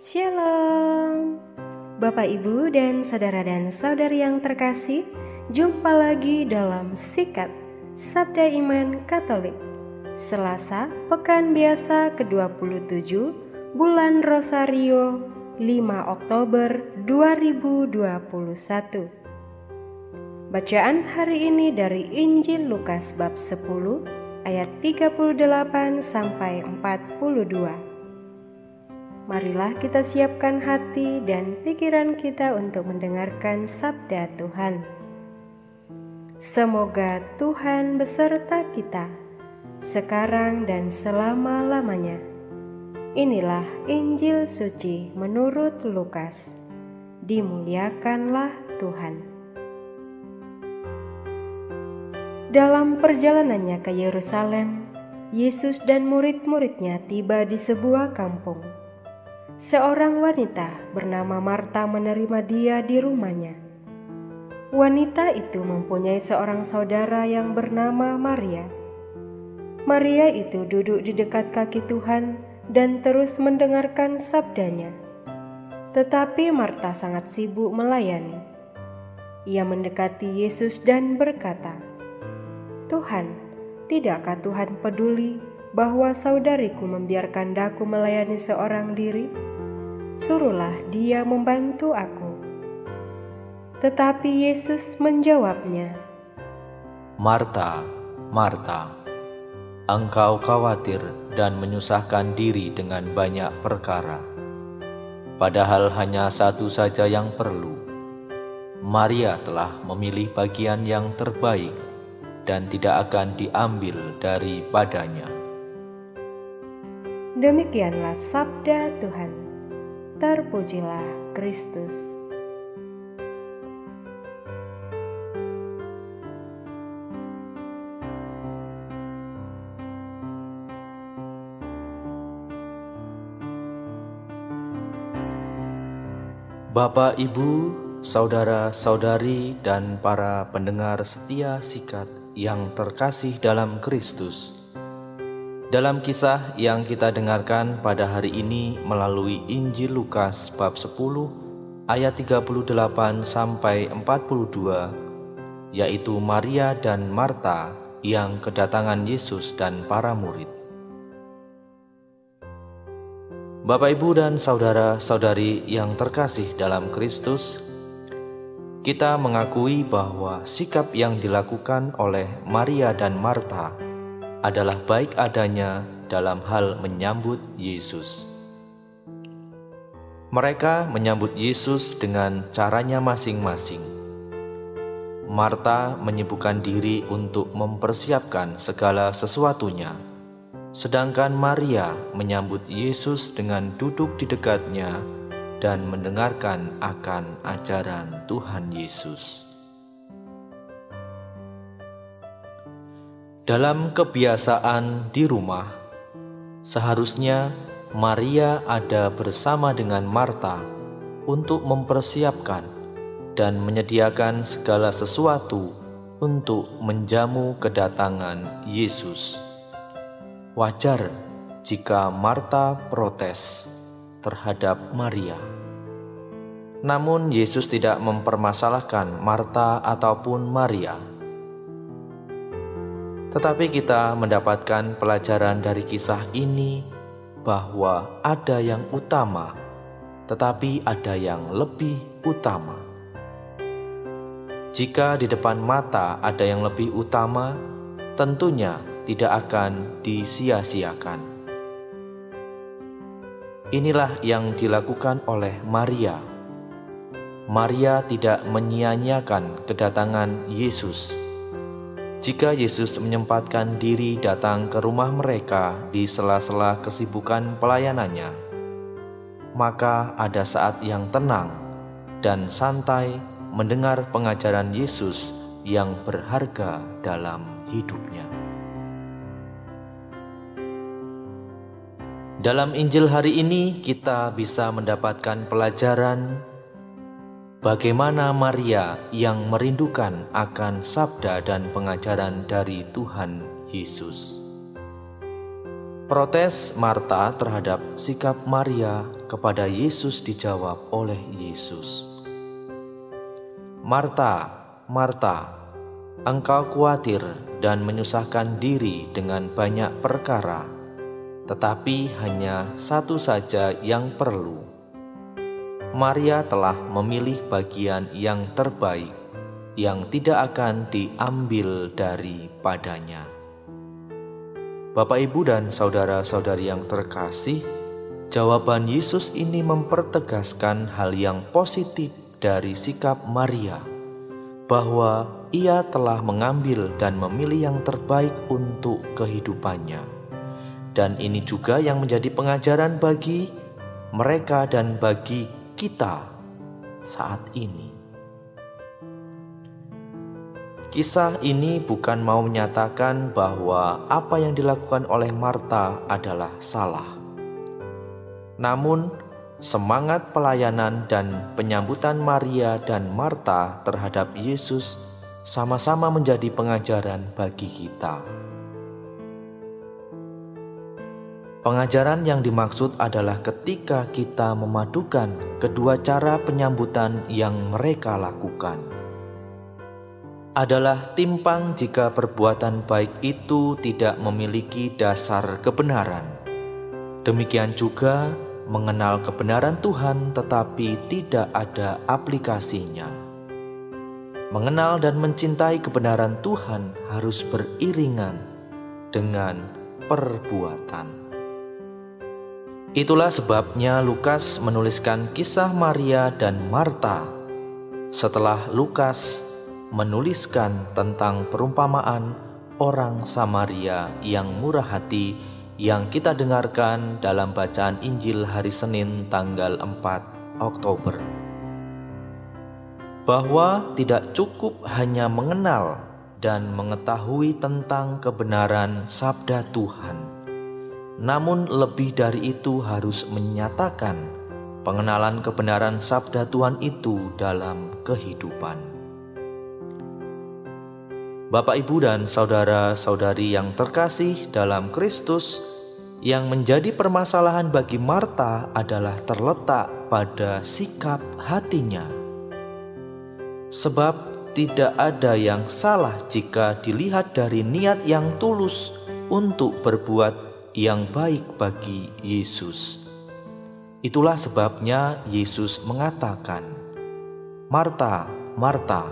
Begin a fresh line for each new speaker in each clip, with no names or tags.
Shalom, Bapak Ibu dan saudari yang terkasih. Jumpa lagi dalam Sikat Sabda Iman Katolik, Selasa, Pekan Biasa ke-27, Bulan Rosario, 5 Oktober 2021. Bacaan hari ini dari Injil Lukas bab 10 ayat 38 sampai 42. Marilah kita siapkan hati dan pikiran kita untuk mendengarkan sabda Tuhan. Semoga Tuhan beserta kita, sekarang dan selama-lamanya. Inilah Injil suci menurut Lukas. Dimuliakanlah Tuhan. Dalam perjalanannya ke Yerusalem, Yesus dan murid-muridnya tiba di sebuah kampung. Seorang wanita bernama Marta menerima dia di rumahnya. Wanita itu mempunyai seorang saudara yang bernama Maria. Maria itu duduk di dekat kaki Tuhan dan terus mendengarkan sabdanya. Tetapi Marta sangat sibuk melayani. Ia mendekati Yesus dan berkata, "Tuhan, tidakkah Tuhan peduli bahwa saudariku membiarkan daku melayani seorang diri? Suruhlah dia membantu aku." Tetapi Yesus menjawabnya,
"Marta, Marta, engkau khawatir dan menyusahkan diri dengan banyak perkara. Padahal hanya satu saja yang perlu. Maria telah memilih bagian yang terbaik dan tidak akan diambil daripadanya."
Demikianlah sabda Tuhan. Terpujilah Kristus.
Bapak, Ibu, saudara-saudari, dan para pendengar setia Sikat yang terkasih dalam Kristus. Dalam kisah yang kita dengarkan pada hari ini melalui Injil Lukas bab 10 ayat 38 sampai 42, yaitu Maria dan Marta yang kedatangan Yesus dan para murid. Bapak, Ibu, dan saudara-saudari yang terkasih dalam Kristus, kita mengakui bahwa sikap yang dilakukan oleh Maria dan Marta adalah baik adanya dalam hal menyambut Yesus. Mereka menyambut Yesus dengan caranya masing-masing. Marta menyibukkan diri untuk mempersiapkan segala sesuatunya, sedangkan Maria menyambut Yesus dengan duduk di dekatnya dan mendengarkan akan ajaran Tuhan Yesus. Dalam kebiasaan di rumah, seharusnya Maria ada bersama dengan Marta untuk mempersiapkan dan menyediakan segala sesuatu untuk menjamu kedatangan Yesus. Wajar jika Marta protes terhadap Maria. Namun Yesus tidak mempermasalahkan Marta ataupun Maria. Tetapi kita mendapatkan pelajaran dari kisah ini bahwa ada yang utama, tetapi ada yang lebih utama. Jika di depan mata ada yang lebih utama, tentunya tidak akan disia-siakan. Inilah yang dilakukan oleh Maria. Maria tidak menyia-nyiakan kedatangan Yesus. Jika Yesus menyempatkan diri datang ke rumah mereka di sela-sela kesibukan pelayanannya, maka ada saat yang tenang dan santai mendengar pengajaran Yesus yang berharga dalam hidupnya. Dalam Injil hari ini kita bisa mendapatkan pelajaran bagaimana Maria yang merindukan akan sabda dan pengajaran dari Tuhan Yesus. Protes Marta terhadap sikap Maria kepada Yesus dijawab oleh Yesus. "Marta, Marta, engkau khawatir dan menyusahkan diri dengan banyak perkara, tetapi hanya satu saja yang perlu. Maria telah memilih bagian yang terbaik, yang tidak akan diambil daripadanya." Bapak, Ibu, dan saudara-saudari yang terkasih, jawaban Yesus ini mempertegaskan hal yang positif dari sikap Maria, bahwa ia telah mengambil dan memilih yang terbaik untuk kehidupannya. Dan ini juga yang menjadi pengajaran bagi mereka dan bagi kita saat ini. Kisah ini bukan mau menyatakan bahwa apa yang dilakukan oleh Marta adalah salah. Namun, semangat pelayanan dan penyambutan Maria dan Marta terhadap Yesus sama-sama menjadi pengajaran bagi kita. Pengajaran yang dimaksud adalah ketika kita memadukan kedua cara penyambutan yang mereka lakukan. Adalah timpang jika perbuatan baik itu tidak memiliki dasar kebenaran. Demikian juga mengenal kebenaran Tuhan tetapi tidak ada aplikasinya. Mengenal dan mencintai kebenaran Tuhan harus beriringan dengan perbuatan. Itulah sebabnya Lukas menuliskan kisah Maria dan Marta. Setelah Lukas menuliskan tentang perumpamaan orang Samaria yang murah hati yang kita dengarkan dalam bacaan Injil hari Senin tanggal 4 Oktober. Bahwa tidak cukup hanya mengenal dan mengetahui tentang kebenaran sabda Tuhan, namun lebih dari itu harus menyatakan pengenalan kebenaran sabda Tuhan itu dalam kehidupan. Bapak, Ibu, dan saudara-saudari yang terkasih dalam Kristus, yang menjadi permasalahan bagi Marta adalah terletak pada sikap hatinya. Sebab tidak ada yang salah jika dilihat dari niat yang tulus untuk berbuat yang baik bagi Yesus. Itulah sebabnya Yesus mengatakan, "Marta, Marta,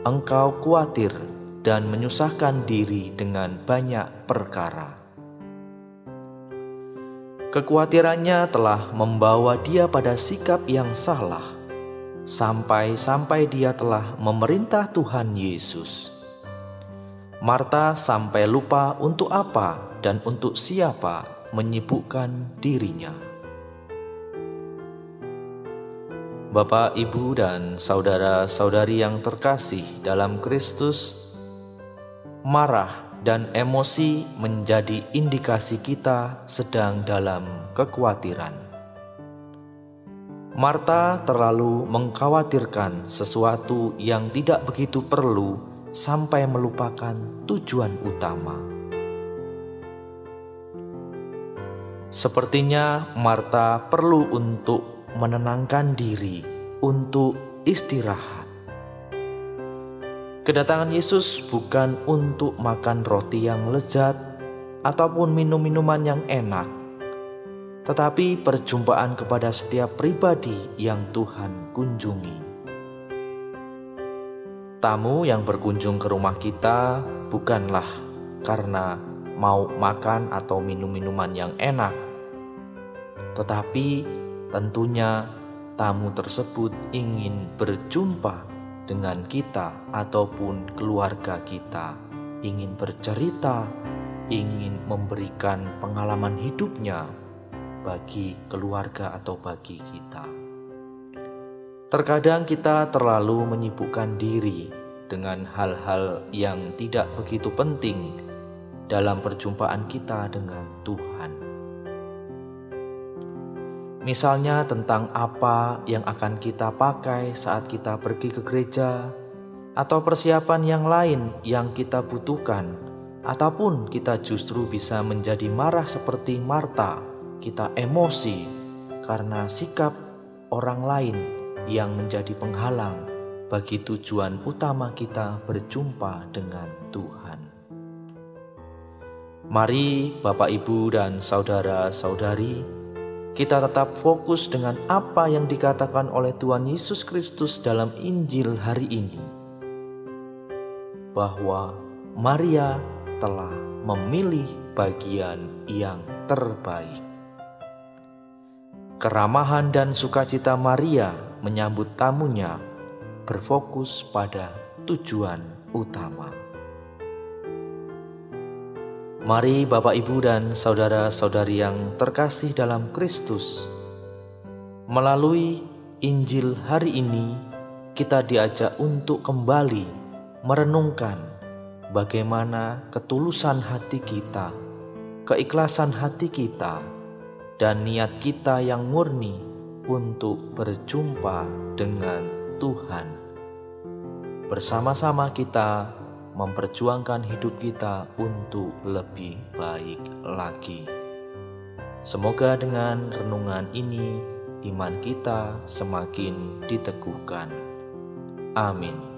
engkau khawatir dan menyusahkan diri dengan banyak perkara." Kekhawatirannya telah membawa dia pada sikap yang salah, sampai dia telah memerintah Tuhan Yesus. Marta sampai lupa untuk apa dan untuk siapa menyibukkan dirinya. Bapak, Ibu, dan saudara-saudari yang terkasih dalam Kristus, marah dan emosi menjadi indikasi kita sedang dalam kekhawatiran. Marta terlalu mengkhawatirkan sesuatu yang tidak begitu perlu sampai melupakan tujuan utama. Sepertinya Marta perlu untuk menenangkan diri, untuk istirahat. Kedatangan Yesus bukan untuk makan roti yang lezat ataupun minum-minuman yang enak, tetapi perjumpaan kepada setiap pribadi yang Tuhan kunjungi. Tamu yang berkunjung ke rumah kita bukanlah karena mau makan atau minum minuman yang enak, tetapi tentunya tamu tersebut ingin berjumpa dengan kita ataupun keluarga kita, ingin bercerita, ingin memberikan pengalaman hidupnya bagi keluarga atau bagi kita. Terkadang kita terlalu menyibukkan diri dengan hal-hal yang tidak begitu penting dalam perjumpaan kita dengan Tuhan. Misalnya tentang apa yang akan kita pakai saat kita pergi ke gereja, atau persiapan yang lain yang kita butuhkan ataupun kita justru bisa menjadi marah seperti Marta, kita emosi karena sikap orang lain yang menjadi penghalang bagi tujuan utama kita berjumpa dengan Tuhan. Mari Bapak, Ibu, dan saudara-saudari, kita tetap fokus dengan apa yang dikatakan oleh Tuhan Yesus Kristus dalam Injil hari ini, bahwa Maria telah memilih bagian yang terbaik. Keramahan dan sukacita Maria menyambut tamunya berfokus pada tujuan utama. Mari Bapak, Ibu, dan saudara-saudari yang terkasih dalam Kristus, melalui Injil hari ini kita diajak untuk kembali merenungkan bagaimana ketulusan hati kita, keikhlasan hati kita, dan niat kita yang murni untuk berjumpa dengan Tuhan. Bersama-sama kita memperjuangkan hidup kita untuk lebih baik lagi. Semoga dengan renungan ini iman kita semakin diteguhkan. Amin.